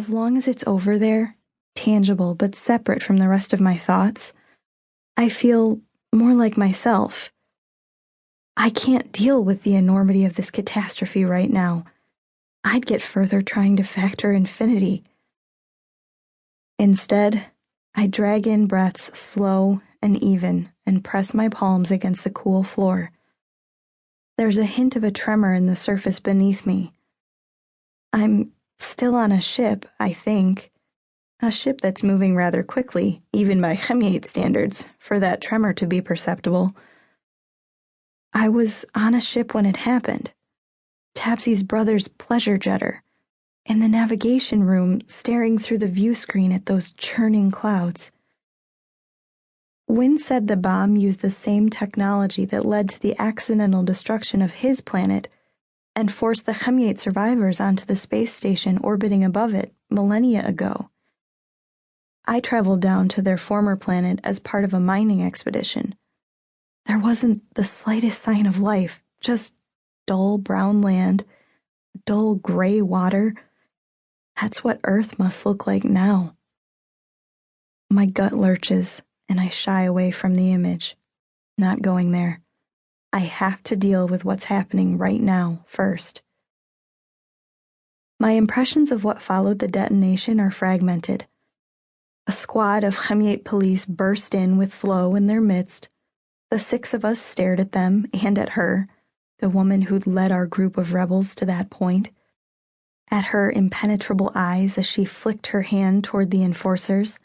as long as it's over there, tangible but separate from the rest of my thoughts, I feel more like myself. I can't deal with the enormity of this catastrophe right now. I'd get further trying to factor infinity. Instead, I drag in breaths slow and even and press my palms against the cool floor. There's a hint of a tremor in the surface beneath me. I'm still on a ship, I think. A ship that's moving rather quickly, even by Kemyate standards, for that tremor to be perceptible. I was on a ship when it happened. Tabsy's brother's pleasure jetter, in the navigation room, staring through the view screen at those churning clouds. Wynne said the bomb used the same technology that led to the accidental destruction of his planet and forced the Kemyate survivors onto the space station orbiting above it millennia ago. I traveled down to their former planet as part of a mining expedition. There wasn't the slightest sign of life, just dull brown land, dull gray water. That's what Earth must look like now. My gut lurches, and I shy away from the image. Not going there. I have to deal with what's happening right now first. My impressions of what followed the detonation are fragmented. A squad of Kemyate police burst in with Flo in their midst. The 6 of us stared at them and at her, the woman who'd led our group of rebels to that point, at her impenetrable eyes as she flicked her hand toward the enforcers.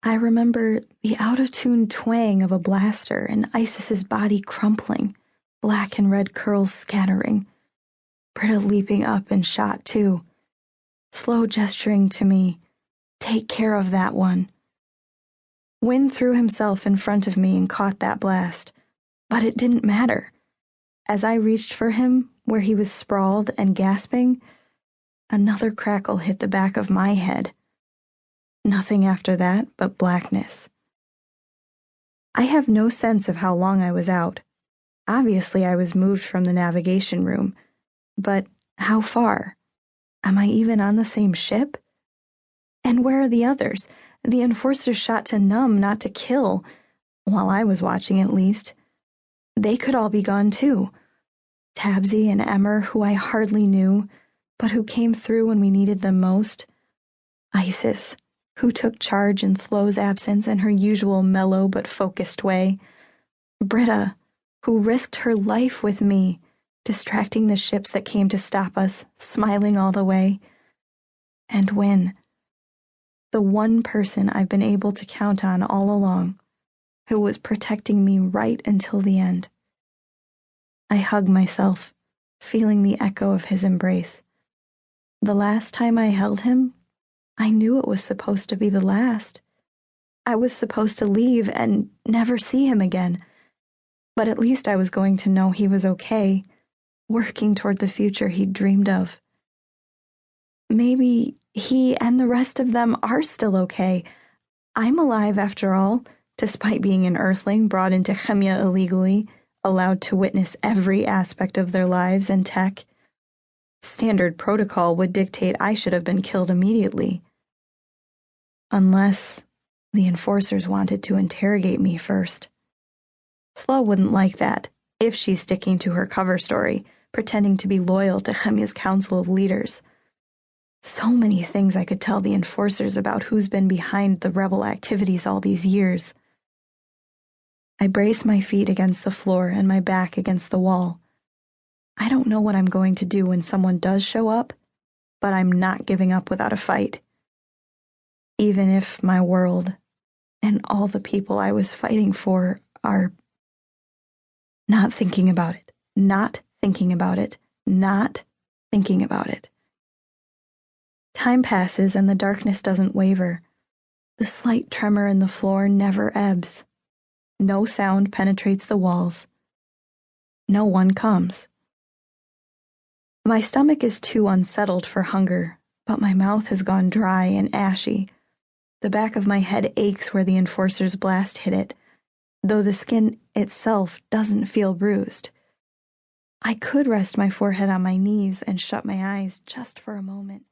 I remember the out-of-tune twang of a blaster and Isis's body crumpling, black and red curls scattering. Britta leaping up and shot too. Flo gesturing to me, "Take care of that one." Wynne threw himself in front of me and caught that blast, but it didn't matter. As I reached for him, where he was sprawled and gasping, another crackle hit the back of my head. Nothing after that but blackness. I have no sense of how long I was out. Obviously, I was moved from the navigation room, but how far? Am I even on the same ship? And where are the others? The enforcers shot to numb, not to kill, while I was watching at least. They could all be gone too. Tabsy and Emmer, who I hardly knew, but who came through when we needed them most. Isis, who took charge in Flo's absence in her usual mellow but focused way. Britta, who risked her life with me, distracting the ships that came to stop us, smiling all the way. And Wynne, the one person I've been able to count on all along, who was protecting me right until the end. I hug myself, feeling the echo of his embrace. The last time I held him, I knew it was supposed to be the last. I was supposed to leave and never see him again, but at least I was going to know he was okay, working toward the future he'd dreamed of. Maybe he and the rest of them are still okay. I'm alive after all, despite being an Earthling brought into Kemya illegally, allowed to witness every aspect of their lives and tech. Standard protocol would dictate I should have been killed immediately. Unless the enforcers wanted to interrogate me first. Flo wouldn't like that, if she's sticking to her cover story, pretending to be loyal to Kemya's Council of Leaders. So many things I could tell the enforcers about who's been behind the rebel activities all these years. I brace my feet against the floor and my back against the wall. I don't know what I'm going to do when someone does show up, but I'm not giving up without a fight. Even if my world and all the people I was fighting for are not thinking about it, not thinking about it, not thinking about it. Time passes and the darkness doesn't waver. The slight tremor in the floor never ebbs. No sound penetrates the walls. No one comes. My stomach is too unsettled for hunger, but my mouth has gone dry and ashy. The back of my head aches where the enforcer's blast hit it, though the skin itself doesn't feel bruised. I could rest my forehead on my knees and shut my eyes just for a moment.